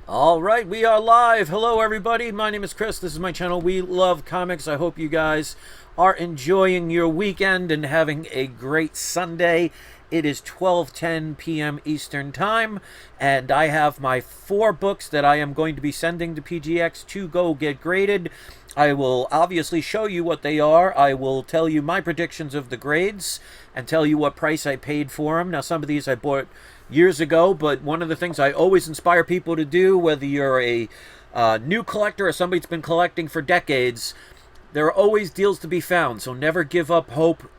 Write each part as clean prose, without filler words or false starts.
All right, we are live. Hello, everybody. My name is Chris. This is my channel, We Love Comics. I hope you guys are enjoying your weekend and having a great Sunday. It is 12:10 p.m. Eastern Time, and I have my 4 books that I am going to be sending to PGX to go get graded. I will obviously show you what they are. I will tell you my predictions of the grades and tell you what price I paid for them. Now, some of these I bought years ago, but one of the things I always inspire people to do, whether you're a new collector or somebody that's been collecting for decades, there are always deals to be found, so never give up hope.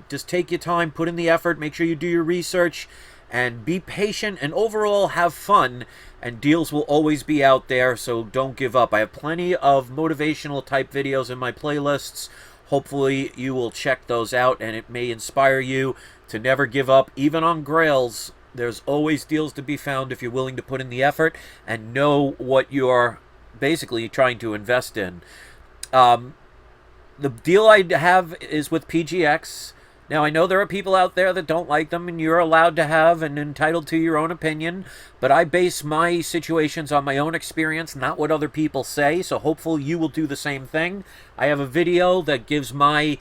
Just take your time, put in the effort, make sure you do your research, and be patient, and overall have fun, and deals will always be out there, so don't give up. I have plenty of motivational type videos in my playlists. Hopefully you will check those out, and it may inspire you to never give up, even on grails. There's always deals to be found if you're willing to put in the effort and know what you're basically trying to invest in. The deal I have is with PGX. Now, I know there are people out there that don't like them, and you're allowed to have and entitled to your own opinion, but I base my situations on my own experience, not what other people say, so hopefully you will do the same thing. I have a video that gives my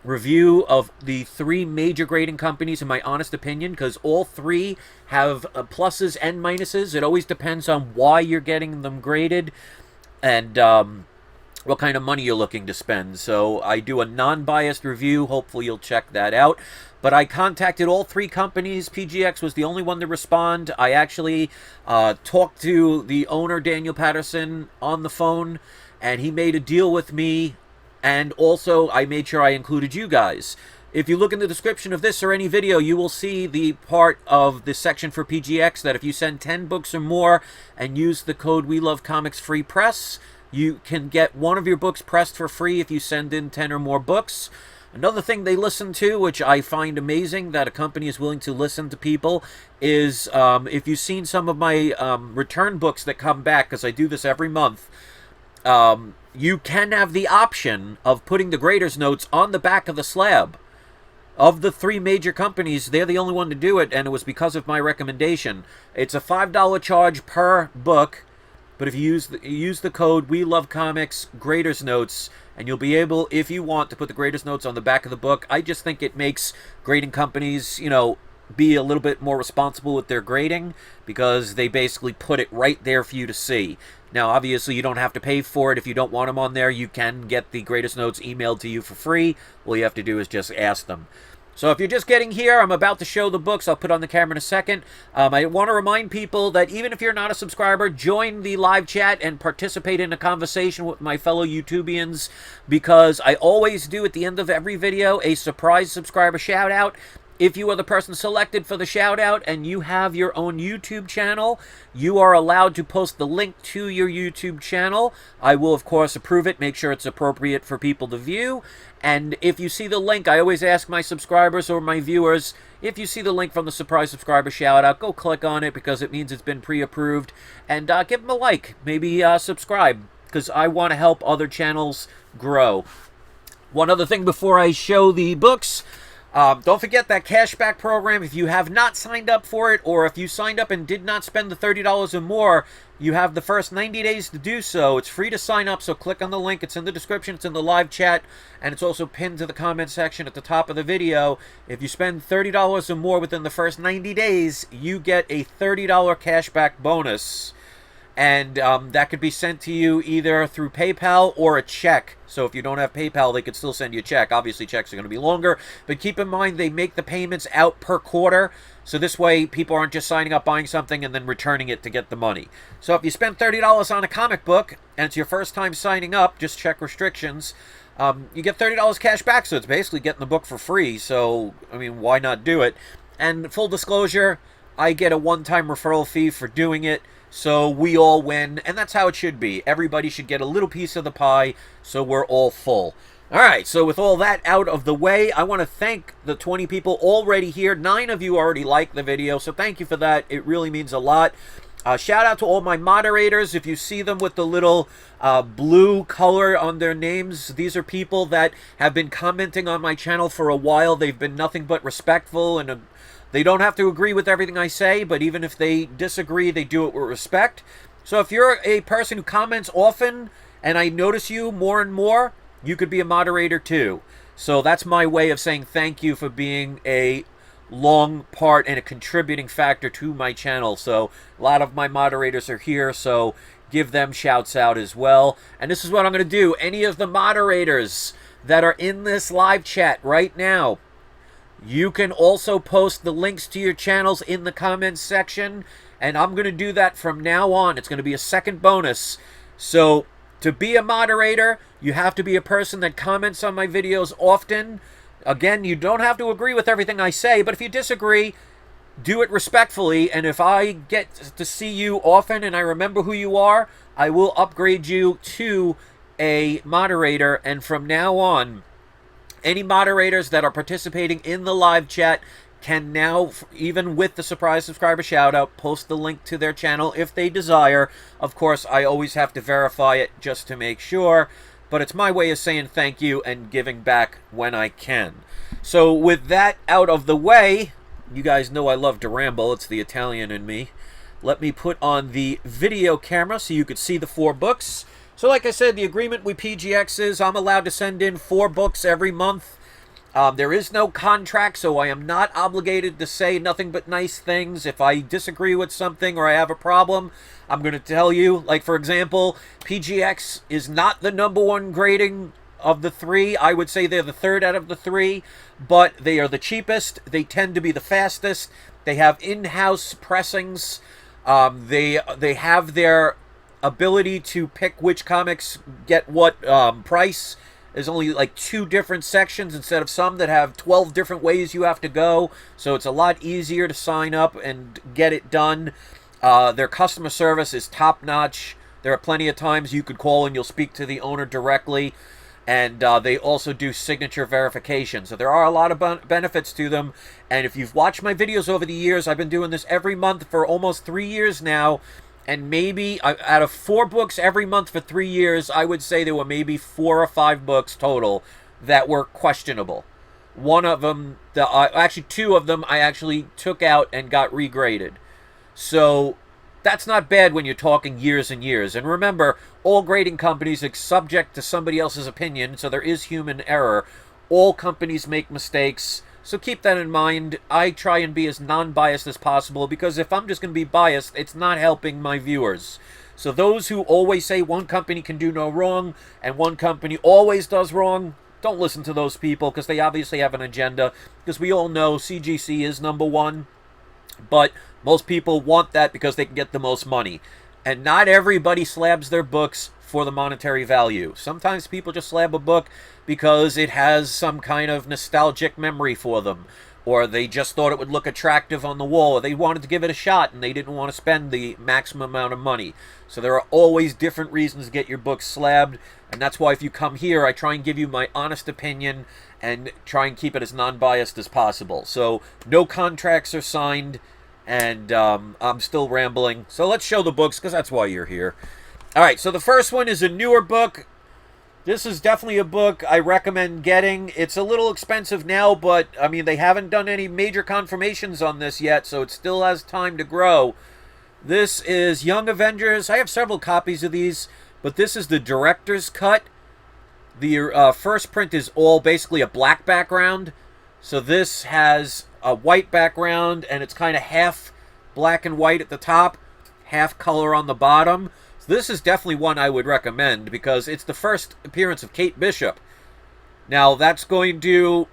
review of the 3 major grading companies in my honest opinion, because all 3 have pluses and minuses. It always depends on why you're getting them graded and what kind of money you're looking to spend. So I do a non-biased review. Hopefully you'll check that out. But I contacted all 3 companies. PGX was the only one to respond. I actually talked to the owner, Daniel Patterson, on the phone, and he made a deal with me. And also, I made sure I included you guys. If you look in the description of this or any video, you will see the part of the section for PGX that if you send 10 books or more and use the code We Love Comics Free Press, you can get one of your books pressed for free if you send in 10 or more books. Another thing they listen to, which I find amazing that a company is willing to listen to people, is if you've seen some of my return books that come back, because I do this every month, you can have the option of putting the grader's notes on the back of the slab. Of the 3 major companies, they're the only one to do it, and it was because of my recommendation. It's a $5 charge per book, but if you use the code We Love Comics Grader's Notes, and you'll be able, if you want, to put the Grader's Notes on the back of the book. I just think it makes grading companies, be a little bit more responsible with their grading, because they basically put it right there for you to see. Now, obviously, you don't have to pay for it. If you don't want them on there, you can get the Greatest Notes emailed to you for free. All you have to do is just ask them. So if you're just getting here, I'm about to show the books. I'll put on the camera in a second. I want to remind people that even if you're not a subscriber, join the live chat and participate in a conversation with my fellow YouTubians, because I always do at the end of every video a surprise subscriber shout out. If you are the person selected for the shout out and you have your own YouTube channel, you are allowed to post the link to your YouTube channel. I will, of course, approve it, make sure it's appropriate for people to view. And if you see the link, I always ask my subscribers or my viewers, if you see the link from the surprise subscriber shout out, go click on it, because it means it's been pre-approved. And give them a like, maybe subscribe, because I want to help other channels grow. One other thing before I show the books. Don't forget that cashback program. If you have not signed up for it, or if you signed up and did not spend the $30 or more, you have the first 90 days to do so. It's free to sign up, so click on the link. It's in the description, it's in the live chat, and it's also pinned to the comment section at the top of the video. If you spend $30 or more within the first 90 days, you get a $30 cashback bonus. And that could be sent to you either through PayPal or a check. So if you don't have PayPal, they could still send you a check. Obviously, checks are going to be longer, but keep in mind they make the payments out per quarter. So this way, people aren't just signing up, buying something, and then returning it to get the money. So if you spend $30 on a comic book, and it's your first time signing up, just check restrictions, you get $30 cash back. So it's basically getting the book for free. So, I mean, why not do it? And full disclosure, I get a one-time referral fee for doing it. So we all win, and that's how it should be. Everybody should get a little piece of the pie, so we're all full. All right, so with all that out of the way, I want to thank the 20 people already here. 9 of you already liked the video, so thank you for that. It really means a lot. Shout out to all my moderators. If you see them with the little blue color on their names, these are people that have been commenting on my channel for a while. They've been nothing but respectful and They don't have to agree with everything I say, but even if they disagree, they do it with respect. So if you're a person who comments often, and I notice you more and more, you could be a moderator too. So that's my way of saying thank you for being a long part and a contributing factor to my channel. So a lot of my moderators are here, so give them shouts out as well. And this is what I'm going to do. Any of the moderators that are in this live chat right now, you can also post the links to your channels in the comments section, and I'm going to do that from now on. It's going to be a second bonus. So to be a moderator, you have to be a person that comments on my videos often. Again, you don't have to agree with everything I say, but if you disagree, do it respectfully, and if I get to see you often and I remember who you are, I will upgrade you to a moderator. And from now on, any moderators that are participating in the live chat can now, even with the surprise subscriber shout out, post the link to their channel if they desire. Of course, I always have to verify it just to make sure, but it's my way of saying thank you and giving back when I can. So with that out of the way, you guys know I love to ramble. It's the Italian in me. Let me put on the video camera so you could see the 4 books. So like I said, the agreement with PGX is I'm allowed to send in 4 books every month. There is no contract, so I am not obligated to say nothing but nice things. If I disagree with something or I have a problem, I'm going to tell you. Like, for example, PGX is not the #1 grading of the 3. I would say they're the 3rd out of the 3, but they are the cheapest. They tend to be the fastest. They have in-house pressings. They have their ability to pick which comics get what price. There's only like 2 different sections instead of some that have 12 different ways you have to go. So it's a lot easier to sign up and get it done. Their customer service is top-notch. There are plenty of times you could call and you'll speak to the owner directly. And they also do signature verification. So there are a lot of benefits to them. And if you've watched my videos over the years, I've been doing this every month for almost 3 years now. And maybe out of 4 books every month for 3 years, I would say there were maybe 4 or 5 books total that were questionable. One of them, actually 2 of them, I actually took out and got regraded. So that's not bad when you're talking years and years. And remember, all grading companies are subject to somebody else's opinion, so there is human error. All companies make mistakes. So keep that in mind. I try and be as non-biased as possible, because if I'm just going to be biased, it's not helping my viewers. So those who always say one company can do no wrong and one company always does wrong, don't listen to those people, because they obviously have an agenda. Because we all know CGC is #1, but most people want that because they can get the most money. And not everybody slabs their books for the monetary value. Sometimes people just slab a book because it has some kind of nostalgic memory for them, or they just thought it would look attractive on the wall, or they wanted to give it a shot and they didn't want to spend the maximum amount of money. So there are always different reasons to get your books slabbed, and that's why if you come here, I try and give you my honest opinion and try and keep it as non-biased as possible. So no contracts are signed, and I'm still rambling. So let's show the books, because that's why you're here. All right, so the first one is a newer book. This is definitely a book I recommend getting. It's a little expensive now, but, I mean, they haven't done any major confirmations on this yet, so it still has time to grow. This is Young Avengers. I have several copies of these, but this is the director's cut. The first print is all basically a black background. So this has a white background, and it's kind of half black and white at the top, half color on the bottom. This is definitely one I would recommend, because it's the first appearance of Kate Bishop. Now, that's going to,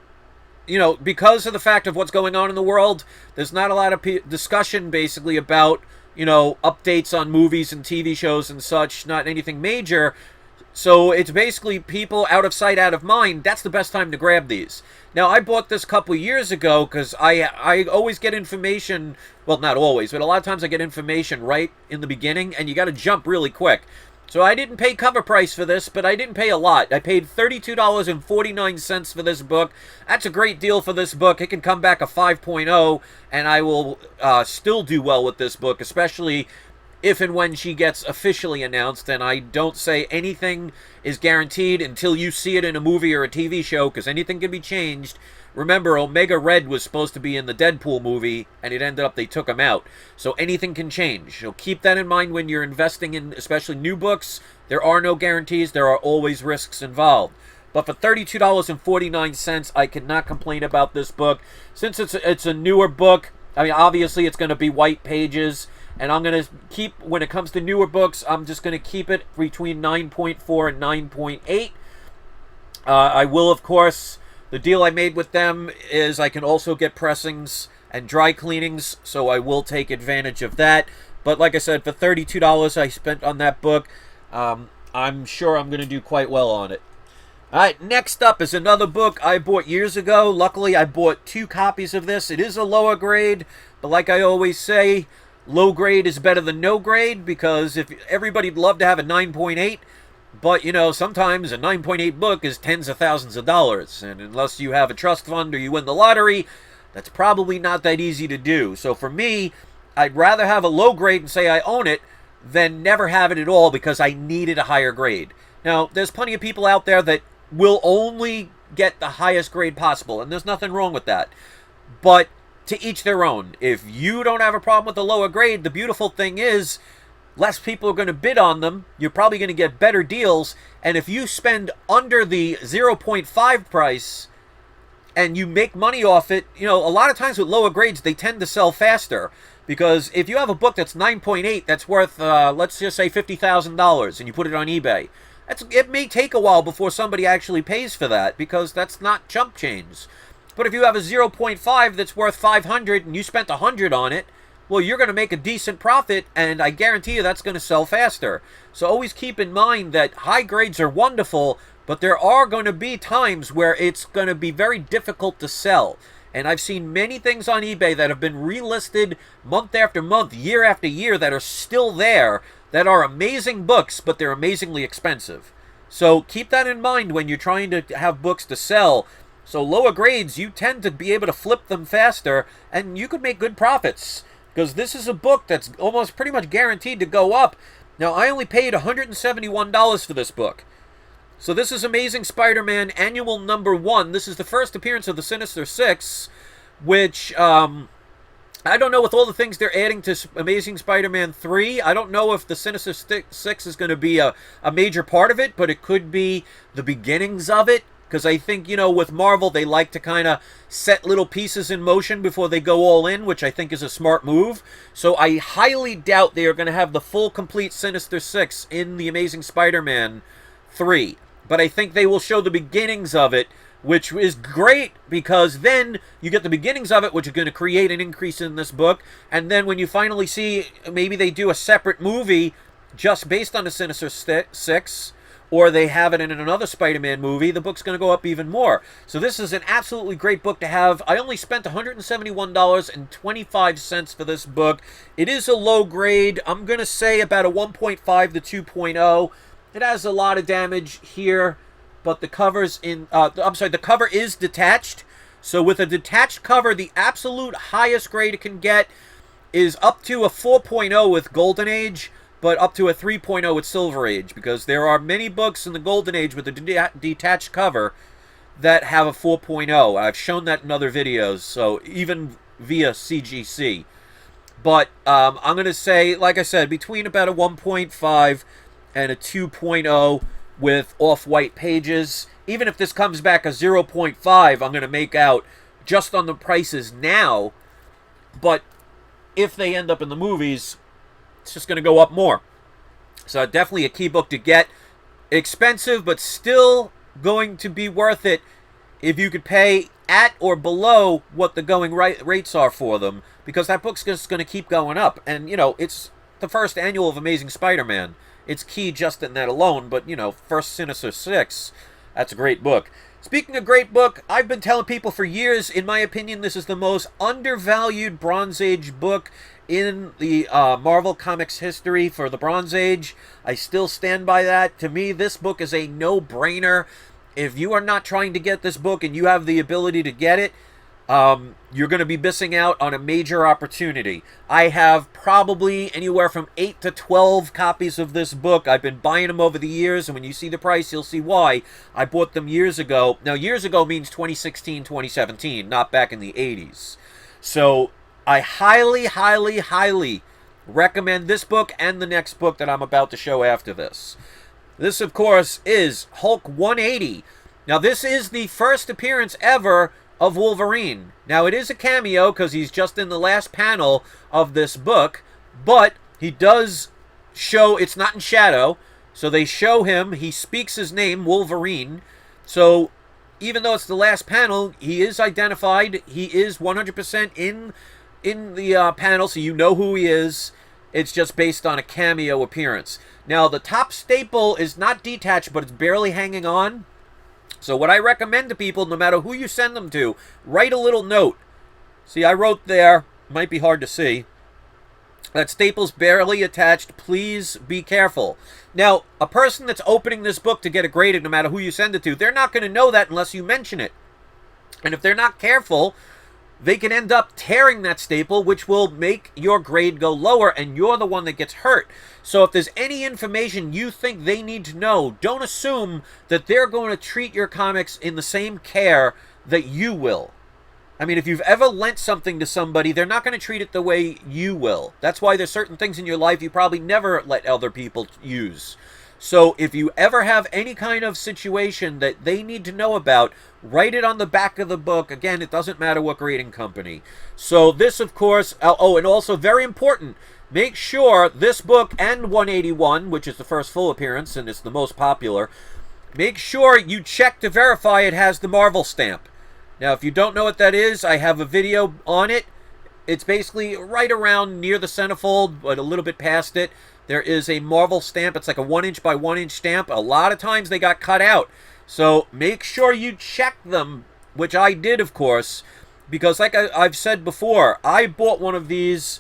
you know, because of the fact of what's going on in the world, there's not a lot of discussion, basically, about, you know, updates on movies and TV shows and such, not anything major. So it's basically people out of sight, out of mind. That's the best time to grab these. Now, I bought this a couple years ago because I always get information, well, not always, but a lot of times I get information right in the beginning, and you got to jump really quick. So I didn't pay cover price for this, but I didn't pay a lot. I paid $32.49 for this book. That's a great deal for this book. It can come back a 5.0, and I will still do well with this book, especially if and when she gets officially announced. And I don't say anything is guaranteed until you see it in a movie or a TV show, because anything can be changed. Remember, Omega Red was supposed to be in the Deadpool movie, and it ended up they took him out. So anything can change. So keep that in mind when you're investing in especially new books. There are no guarantees. There are always risks involved. But for $32.49, I cannot complain about this book. Since it's a newer book, I mean, obviously it's going to be white pages. And I'm going to keep, when it comes to newer books, I'm just going to keep it between 9.4 and 9.8. I will, of course, the deal I made with them is I can also get pressings and dry cleanings, so I will take advantage of that. But like I said, for $32 I spent on that book, I'm sure I'm going to do quite well on it. Alright, next up is another book I bought years ago. Luckily, I bought 2 copies of this. It is a lower grade, but like I always say, low grade is better than no grade, because if everybody'd love to have a 9.8, but, you know, sometimes a 9.8 book is tens of thousands of dollars, and unless you have a trust fund or you win the lottery, that's probably not that easy to do. So for me, I'd rather have a low grade and say I own it than never have it at all because I needed a higher grade. Now, there's plenty of people out there that will only get the highest grade possible, and there's nothing wrong with that. But to each their own. If you don't have a problem with the lower grade, the beautiful thing is less people are going to bid on them. You're probably going to get better deals. And if you spend under the 0.5 price and you make money off it, you know, a lot of times with lower grades, they tend to sell faster. Because if you have a book that's 9.8 that's worth, let's just say $50,000, and you put it on eBay, it may take a while before somebody actually pays for that, because that's not chump change. But if you have a 0.5 that's worth $500 and you spent $100 on it, well, you're going to make a decent profit, and I guarantee you that's going to sell faster. So always keep in mind that high grades are wonderful, but there are going to be times where it's going to be very difficult to sell. And I've seen many things on eBay that have been relisted month after month, year after year, that are still there, that are amazing books, but they're amazingly expensive. So keep that in mind when you're trying to have books to sell. So lower grades, you tend to be able to flip them faster, and you could make good profits. Because this is a book that's almost pretty much guaranteed to go up. Now, I only paid $171 for this book. So this is Amazing Spider-Man Annual Number 1. This is the first appearance of the Sinister Six, which, I don't know, with all the things they're adding to Amazing Spider-Man 3, I don't know if the Sinister Six is going to be a major part of it, but it could be the beginnings of it. Because I think, you know, with Marvel, they like to kind of set little pieces in motion before they go all in, which I think is a smart move. So I highly doubt they are going to have the full, complete Sinister Six in the Amazing Spider-Man 3. But I think they will show the beginnings of it, which is great, because then you get the beginnings of it, which are going to create an increase in this book. And then when you finally see, maybe they do a separate movie just based on the Sinister Six, or they have it in another Spider-Man movie, the book's going to go up even more. So this is an absolutely great book to have. I only spent $171.25 for this book. It is a low grade. I'm going to say about a 1.5 to 2.0. It has a lot of damage here, but the cover's the cover is detached. So with a detached cover, the absolute highest grade it can get is up to a 4.0 with Golden Age, but up to a 3.0 with Silver Age, because there are many books in the Golden Age with a detached cover that have a 4.0. I've shown that in other videos, so even via CGC. But I'm going to say, like I said, between about a 1.5 and a 2.0 with off-white pages. Even if this comes back a 0.5, I'm going to make out just on the prices now. But if they end up in the movies, it's just going to go up more. So definitely a key book to get. Expensive, but still going to be worth it if you could pay at or below what the going rates are for them, because that book's just going to keep going up. And, you know, it's the first annual of Amazing Spider-Man. It's key just in that alone, but, you know, first Sinister Six, that's a great book. Speaking of great book, I've been telling people for years, in my opinion, this is the most undervalued Bronze Age book in the Marvel Comics history for the Bronze Age. I still stand by that. To me, this book is a no-brainer. If you are not trying to get this book and you have the ability to get it, you're going to be missing out on a major opportunity. I have probably anywhere from 8 to 12 copies of this book. I've been buying them over the years, and when you see the price, you'll see why. I bought them years ago. Now, years ago means 2016, 2017, not back in the 80s. So I highly, highly, highly recommend this book and the next book that I'm about to show after this. This, of course, is Hulk 180. Now, this is the first appearance ever of Wolverine. Now, it is a cameo because he's just in the last panel of this book, but he does show, it's not in shadow, so they show him, he speaks his name, Wolverine. So, even though it's the last panel, he is identified, he is 100% in the panel, so you know who he is. It's just based on a cameo appearance. Now, the top staple is not detached, but it's barely hanging on. So what I recommend to people, no matter who you send them to, write a little note. See, I wrote there, might be hard to see, that staple's barely attached, please be careful. Now, a person that's opening this book to get it graded, no matter who you send it to, they're not going to know that unless you mention it. And if they're not careful, they can end up tearing that staple, which will make your grade go lower, and you're the one that gets hurt. So if there's any information you think they need to know, don't assume that they're going to treat your comics in the same care that you will. I mean, if you've ever lent something to somebody, they're not going to treat it the way you will. That's why there's certain things in your life you probably never let other people use. So if you ever have any kind of situation that they need to know about, write it on the back of the book. Again, it doesn't matter what grading company. So this, of course, oh, and also very important, make sure this book and 181, which is the first full appearance and it's the most popular, make sure you check to verify it has the Marvel stamp. Now, if you don't know what that is, I have a video on it. It's basically right around near the centerfold, but a little bit past it. There is a Marvel stamp. It's like a 1-inch by 1-inch stamp. A lot of times they got cut out. So make sure you check them, which I did, of course, because like I've said before, I bought one of these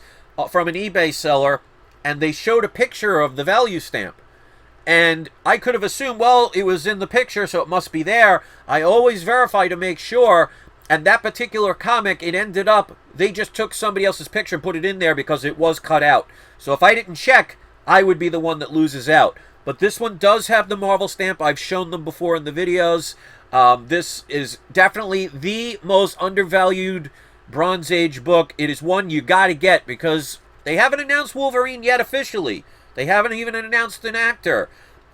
from an eBay seller, and they showed a picture of the value stamp. And I could have assumed, well, it was in the picture, so it must be there. I always verify to make sure. And that particular comic, it ended up, they just took somebody else's picture and put it in there because it was cut out. So if I didn't check, I would be the one that loses out. But this one does have the Marvel stamp. I've shown them before in the videos. This is definitely the most undervalued Bronze Age book. It is one you got to get because they haven't announced Wolverine yet officially. They haven't even announced an actor.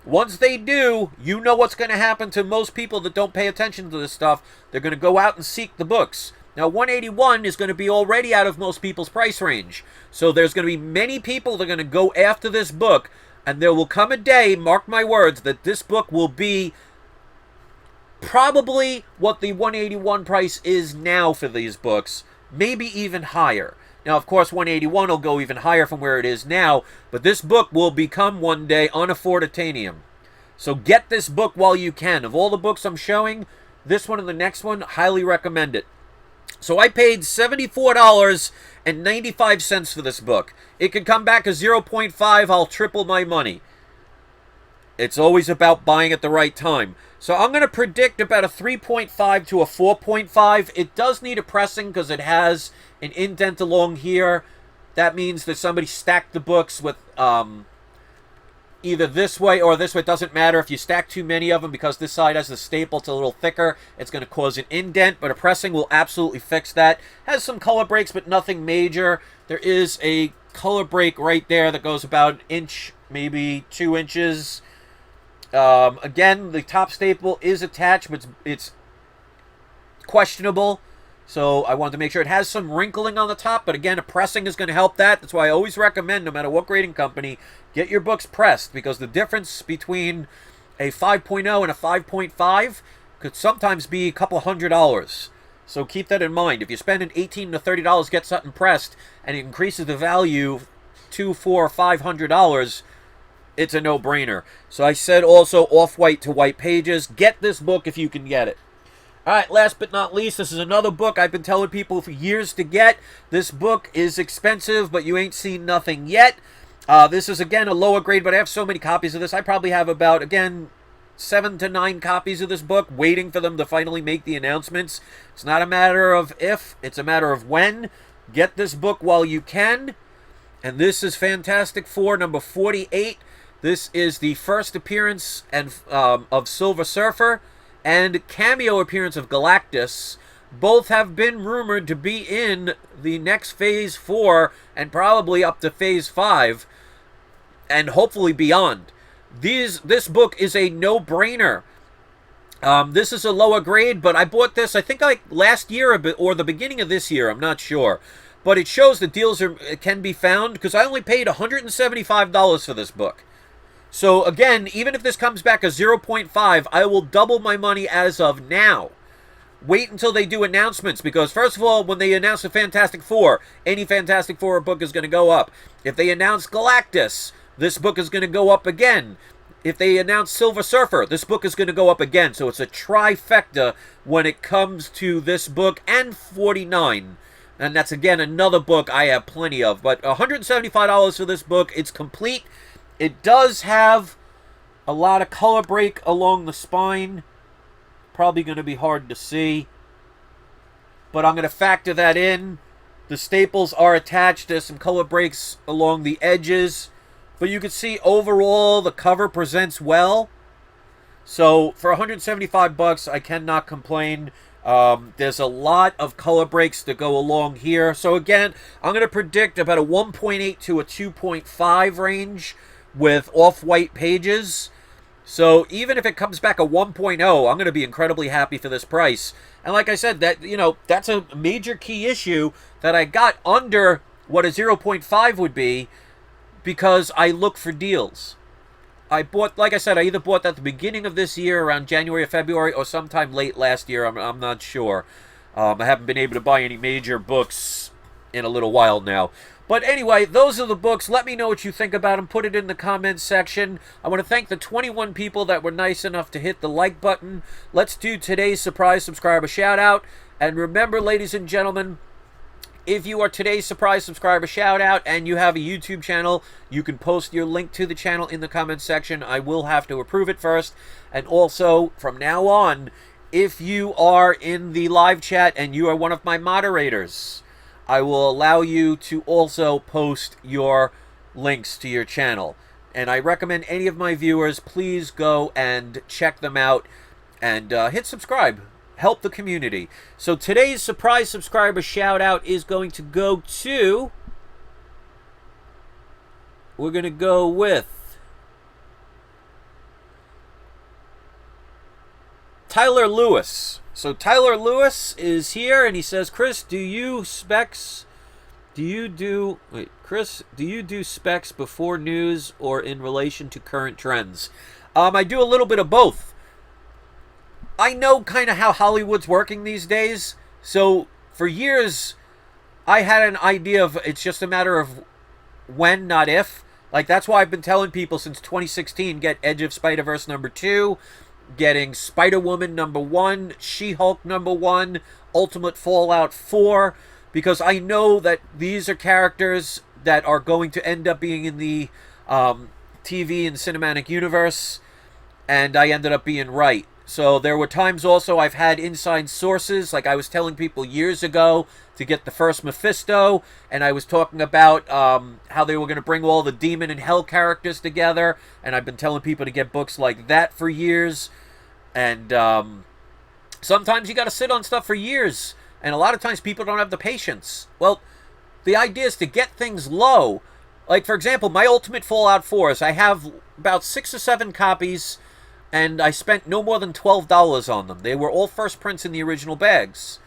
Once they do, you know what's going to happen to most people that don't pay attention to this stuff. They're going to go out and seek the books. Now, 181 is going to be already out of most people's price range. So there's going to be many people that are going to go after this book. And there will come a day, mark my words, that this book will be probably what the 181 price is now for these books. Maybe even higher. Now, of course, 181 will go even higher from where it is now. But this book will become one day unafforditanium. So get this book while you can. Of all the books I'm showing, this one and the next one, highly recommend it. So I paid $74.95 for this book. It could come back as 0.5. I'll triple my money. It's always about buying at the right time. So I'm going to predict about a 3.5 to a 4.5. It does need a pressing because it has an indent along here. That means that somebody stacked the books with either this way or this way. It doesn't matter if you stack too many of them because this side has the staple. It's a little thicker. It's going to cause an indent, but a pressing will absolutely fix that. Has some color breaks, but nothing major. There is a color break right there that goes about an inch, maybe 2 inches. Again, the top staple is attached, but it's questionable. So I wanted to make sure it has some wrinkling on the top, but again, a pressing is going to help that. That's why I always recommend, no matter what grading company, get your books pressed, because the difference between a 5.0 and a 5.5 could sometimes be a couple $100. So keep that in mind. If you're spending $18 to $30, get something pressed, and it increases the value $200, $400, $500, it's a no-brainer. So I said also off-white to white pages. Get this book if you can get it. All right, last but not least, this is another book I've been telling people for years to get. This book is expensive, but you ain't seen nothing yet. This is, again, a lower grade, but I have so many copies of this. I probably have about, again, 7 to 9 copies of this book, waiting for them to finally make the announcements. It's not a matter of if, it's a matter of when. Get this book while you can. And this is Fantastic Four number 48. This is the first appearance of Silver Surfer and cameo appearance of Galactus. Both have been rumored to be in the next Phase 4 and probably up to Phase 5 and hopefully beyond. This book is a no-brainer. This is a lower grade, but I bought this, I think, like last year or the beginning of this year. I'm not sure. But it shows that deals can be found because I only paid $175 for this book. So, again, even if this comes back a 0.5, I will double my money as of now. Wait until they do announcements, because first of all, when they announce the Fantastic Four, any Fantastic Four book is going to go up. If they announce Galactus, this book is going to go up again. If they announce Silver Surfer, this book is going to go up again. So it's a trifecta when it comes to this book and 49. And that's, again, another book I have plenty of. But $175 for this book. It's complete. It does have a lot of color break along the spine. Probably going to be hard to see, but I'm going to factor that in. The staples are attached. There's some color breaks along the edges, but you can see overall the cover presents well. So for $175, I cannot complain. There's a lot of color breaks that go along here. So again, I'm going to predict about a 1.8 to a 2.5 range with off-white pages. So even if it comes back a 1.0, I'm going to be incredibly happy for this price. And like I said, that's a major key issue that I got under what a 0.5 would be because I look for deals. I bought, like I said, I either bought that at the beginning of this year, around January or February, or sometime late last year. I'm not sure. I haven't been able to buy any major books in a little while now. But anyway, those are the books. Let me know what you think about them. Put it in the comments section. I want to thank the 21 people that were nice enough to hit the like button. Let's do today's surprise subscriber shout out. And remember, ladies and gentlemen, if you are today's surprise subscriber shout out and you have a YouTube channel, you can post your link to the channel in the comments section. I will have to approve it first. And also, from now on, if you are in the live chat and you are one of my moderators, I will allow you to also post your links to your channel. And I recommend any of my viewers, please go and check them out and hit subscribe. Help the community. So today's surprise subscriber shout out is going to go to... We're going to go with Tyler Lewis. So Tyler Lewis is here, and he says, Chris, do you do specs before news or in relation to current trends? I do a little bit of both. I know kind of how Hollywood's working these days. So for years, I had an idea of it's just a matter of when, not if. Like, that's why I've been telling people since 2016, get Edge of Spider-Verse #2, getting Spider-Woman #1, She-Hulk #1, Ultimate Fallout 4, because I know that these are characters that are going to end up being in the TV and cinematic universe, and I ended up being right. So there were times also I've had inside sources, like I was telling people years ago to get the first Mephisto, and I was talking about how they were going to bring all the Demon and Hell characters together, and I've been telling people to get books like that for years. And sometimes you got to sit on stuff for years, and a lot of times people don't have the patience. Well, the idea is to get things low. Like, for example, my Ultimate Fallout 4s, I have about 6 or 7 copies, and I spent no more than $12 on them. They were all first prints in the original bags.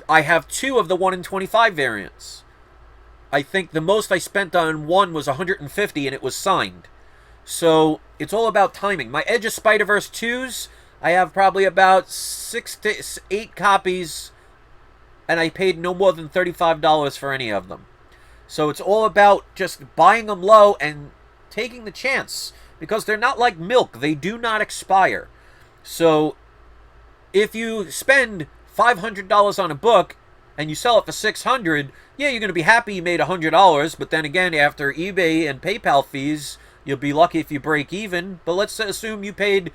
I have 2 of the 1 in 25 variants. I think the most I spent on one was $150, and it was signed. So it's all about timing. My Edge of Spider-Verse 2s, I have probably about 6 to 8 copies, and I paid no more than $35 for any of them. So it's all about just buying them low and taking the chance, because they're not like milk. They do not expire. So if you spend $500 on a book and you sell it for $600, yeah, you're going to be happy you made $100, but then again, after eBay and PayPal fees, you'll be lucky if you break even. But let's assume you paid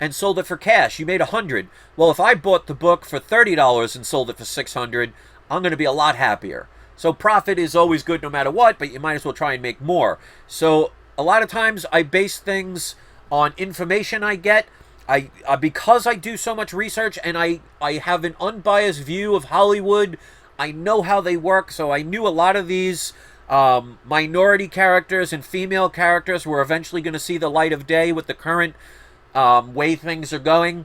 and sold it for cash. You made $100. Well, if I bought the book for $30 and sold it for $600, I'm going to be a lot happier. So profit is always good no matter what, but you might as well try and make more. So a lot of times I base things on information I get. Because I do so much research and I have an unbiased view of Hollywood, I know how they work, so I knew a lot of these minority characters and female characters were eventually going to see the light of day with the current way things are going.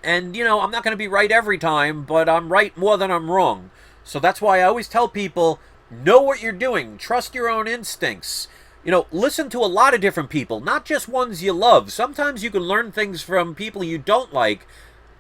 And, you know, I'm not going to be right every time, but I'm right more than I'm wrong. So that's why I always tell people, know what you're doing. Trust your own instincts. You know, listen to a lot of different people, not just ones you love. Sometimes you can learn things from people you don't like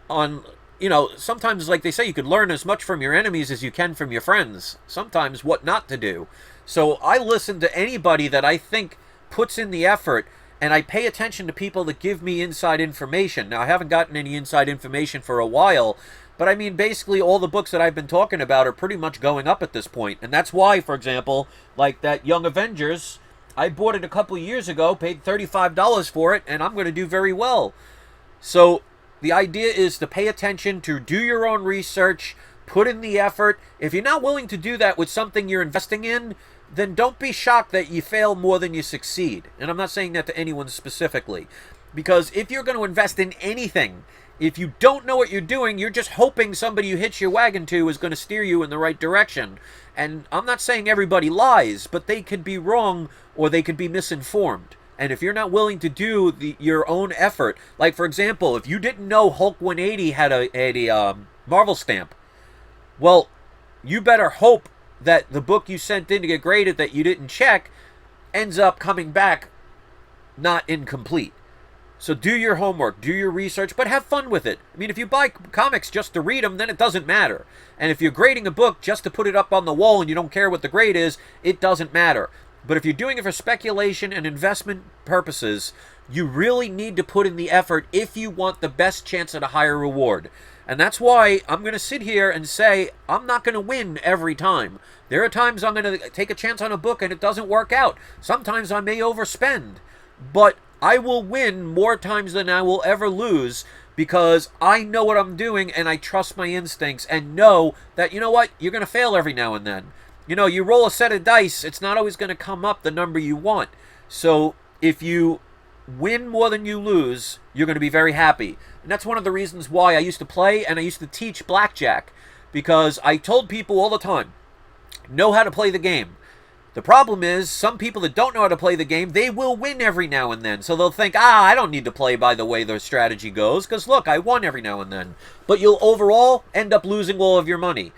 on, you know, sometimes, like they say, you could learn as much from your enemies as you can from your friends. Sometimes what not to do. So I listen to anybody that I think puts in the effort, and I pay attention to people that give me inside information. Now, I haven't gotten any inside information for a while, but I mean, basically all the books that I've been talking about are pretty much going up at this point. And that's why, for example, like that Young Avengers, I bought it a couple of years ago, paid $35 for it, and I'm going to do very well. So the idea is to pay attention, to do your own research, put in the effort. If you're not willing to do that with something you're investing in, then don't be shocked that you fail more than you succeed. And I'm not saying that to anyone specifically. Because if you're going to invest in anything, if you don't know what you're doing, you're just hoping somebody you hitch your wagon to is going to steer you in the right direction. And I'm not saying everybody lies, but they could be wrong or they could be misinformed. And if you're not willing to do your own effort, like for example, if you didn't know Hulk 180 had a Marvel stamp, well, you better hope that the book you sent in to get graded that you didn't check ends up coming back not incomplete. So do your homework, do your research, but have fun with it. I mean, if you buy comics just to read them, then it doesn't matter. And if you're grading a book just to put it up on the wall and you don't care what the grade is, it doesn't matter. But if you're doing it for speculation and investment purposes, you really need to put in the effort if you want the best chance at a higher reward. And that's why I'm going to sit here and say I'm not going to win every time. There are times I'm going to take a chance on a book and it doesn't work out. Sometimes I may overspend. But I will win more times than I will ever lose because I know what I'm doing and I trust my instincts and know that, you know what, you're going to fail every now and then. You know, you roll a set of dice, it's not always going to come up the number you want. So if you win more than you lose, you're going to be very happy. And that's one of the reasons why I used to play and I used to teach blackjack, because I told people all the time, know how to play the game. The problem is, some people that don't know how to play the game, they will win every now and then. So they'll think, I don't need to play by the way their strategy goes, because look, I won every now and then. But you'll overall end up losing all of your money.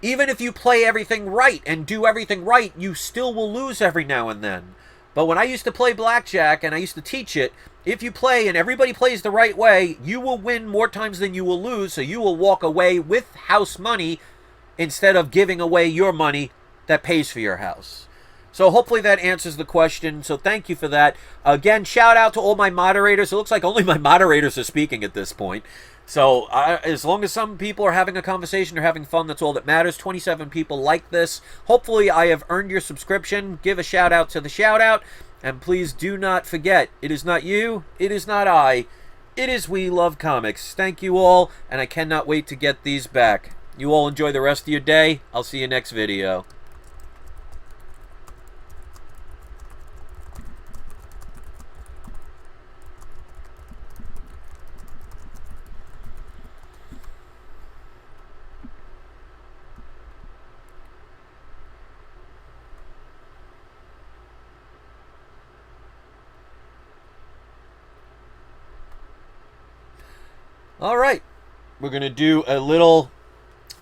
Even if you play everything right and do everything right, you still will lose every now and then. But when I used to play blackjack and I used to teach it, if you play and everybody plays the right way, you will win more times than you will lose, so you will walk away with house money instead of giving away your money that pays for your house. So hopefully that answers the question. So thank you for that. Again, shout out to all my moderators. It looks like only my moderators are speaking at this point. So as long as some people are having a conversation or having fun, that's all that matters. 27 people like this. Hopefully I have earned your subscription. Give a shout out to the shout out. And please do not forget, it is not you, it is not I, it is We Love Comics. Thank you all, and I cannot wait to get these back. You all enjoy the rest of your day. I'll see you next video. Alright, we're going to do a little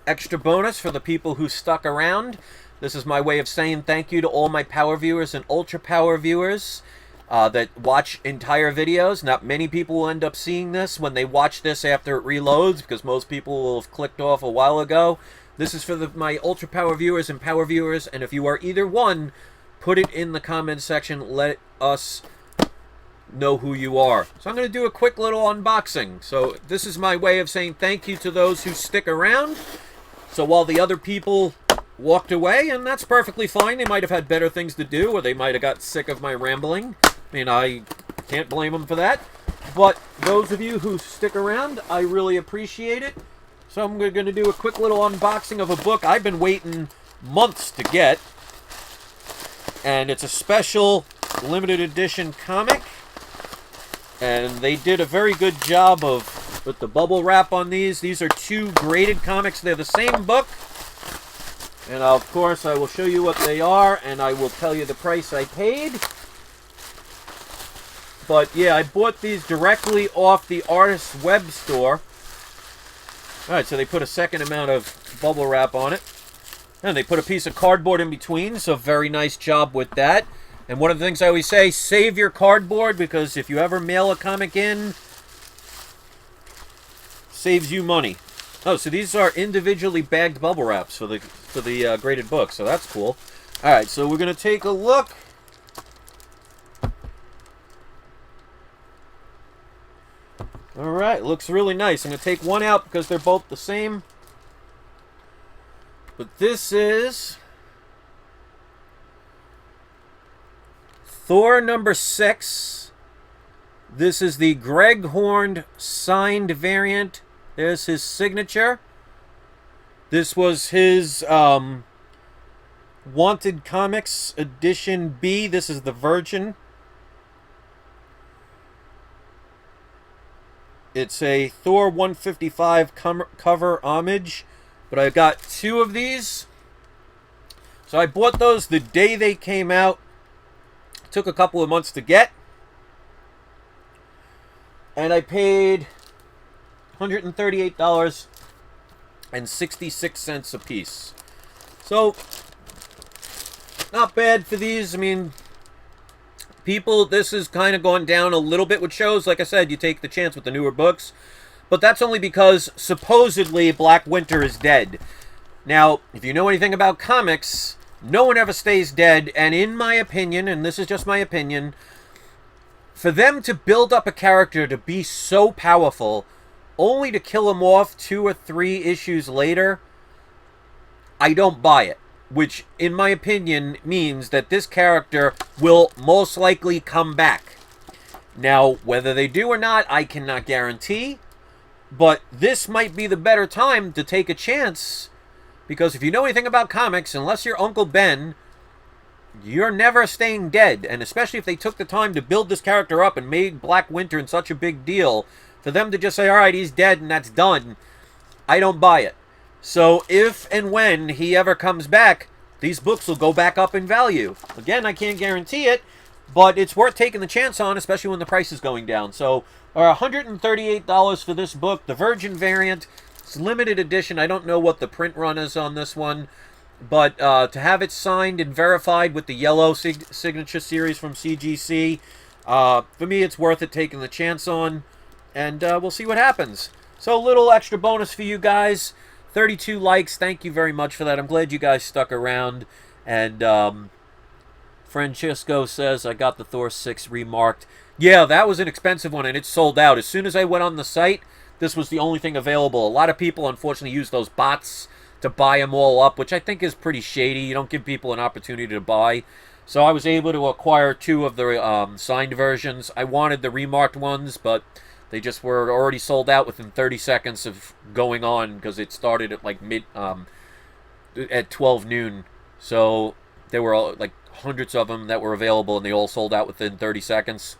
extra bonus for the people who stuck around. This is my way of saying thank you to all my power viewers and ultra power viewers that watch entire videos. Not many people will end up seeing this when they watch this after it reloads, because most people will have clicked off a while ago. This is for my ultra power viewers and power viewers, and if you are either one, put it in the comment section. Let us know who you are. So I'm going to do a quick little unboxing. So this is my way of saying thank you to those who stick around. So while the other people walked away, and that's perfectly fine, they might have had better things to do, or they might have got sick of my rambling. I mean, I can't blame them for that. But those of you who stick around, I really appreciate it. So I'm going to do a quick little unboxing of a book I've been waiting months to get. And it's a special limited edition comic. And they did a very good job of with the bubble wrap on these. These are 2 graded comics. They're the same book. And of course, I will show you what they are, and I will tell you the price I paid. But yeah, I bought these directly off the artist's web store. Alright, so they put a second amount of bubble wrap on it. And they put a piece of cardboard in between, so very nice job with that. And one of the things I always say, save your cardboard, because if you ever mail a comic in, saves you money. Oh, so these are individually bagged bubble wraps for the graded book, so that's cool. All right, so we're going to take a look. All right, looks really nice. I'm going to take one out because they're both the same. But this is Thor #6. This is the Greg Horn signed variant. There's his signature. This was his Wanted Comics Edition B. This is the Virgin. It's a Thor 155 cover homage. But I got 2 of these. So I bought those the day they came out. Took a couple of months to get. And I paid $138.66 a piece. So, not bad for these. I mean, people, this has kind of gone down a little bit with shows. Like I said, you take the chance with the newer books. But that's only because, supposedly, Black Winter is dead. Now, if you know anything about comics, no one ever stays dead. And in my opinion, and this is just my opinion, for them to build up a character to be so powerful, only to kill him off 2 or 3 issues later, I don't buy it. Which, in my opinion, means that this character will most likely come back. Now, whether they do or not, I cannot guarantee. But this might be the better time to take a chance. Because if you know anything about comics, unless you're Uncle Ben, you're never staying dead. And especially if they took the time to build this character up and made Black Winter in such a big deal, for them to just say, alright, he's dead and that's done, I don't buy it. So if and when he ever comes back, these books will go back up in value. Again, I can't guarantee it, but it's worth taking the chance on, especially when the price is going down. So, $138 for this book, the Virgin variant. It's limited edition. I don't know what the print run is on this one, but to have it signed and verified with the yellow signature series from CGC, for me, it's worth it taking the chance on, and we'll see what happens. So, a little extra bonus for you guys. 32 likes. Thank you very much for that. I'm glad you guys stuck around. And Francisco says, I got the Thor 6 remarked. Yeah, that was an expensive one, and it sold out. As soon as I went on the site, this was the only thing available. A lot of people, unfortunately, use those bots to buy them all up, which I think is pretty shady. You don't give people an opportunity to buy. So I was able to acquire 2 of the signed versions. I wanted the remarked ones, but they just were already sold out within 30 seconds of going on, because it started at like at 12 noon. So there were like hundreds of them that were available, and they all sold out within 30 seconds.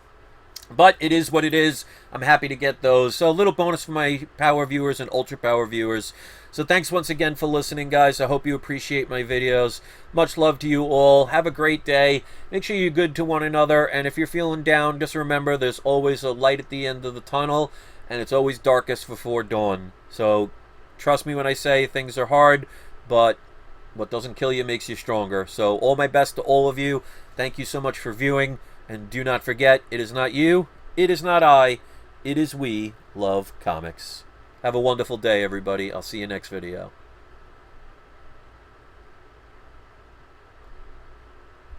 But it is what it is. I'm happy to get those. So a little bonus for my power viewers and ultra power viewers. So thanks once again for listening, guys. I hope you appreciate my videos. Much love to you all. Have a great day. Make sure you're good to one another. And if you're feeling down, just remember there's always a light at the end of the tunnel. And it's always darkest before dawn. So trust me when I say things are hard, but what doesn't kill you makes you stronger. So all my best to all of you. Thank you so much for viewing. And do not forget, it is not you, it is not I, it is we love comics. Have a wonderful day, everybody. I'll see you next video.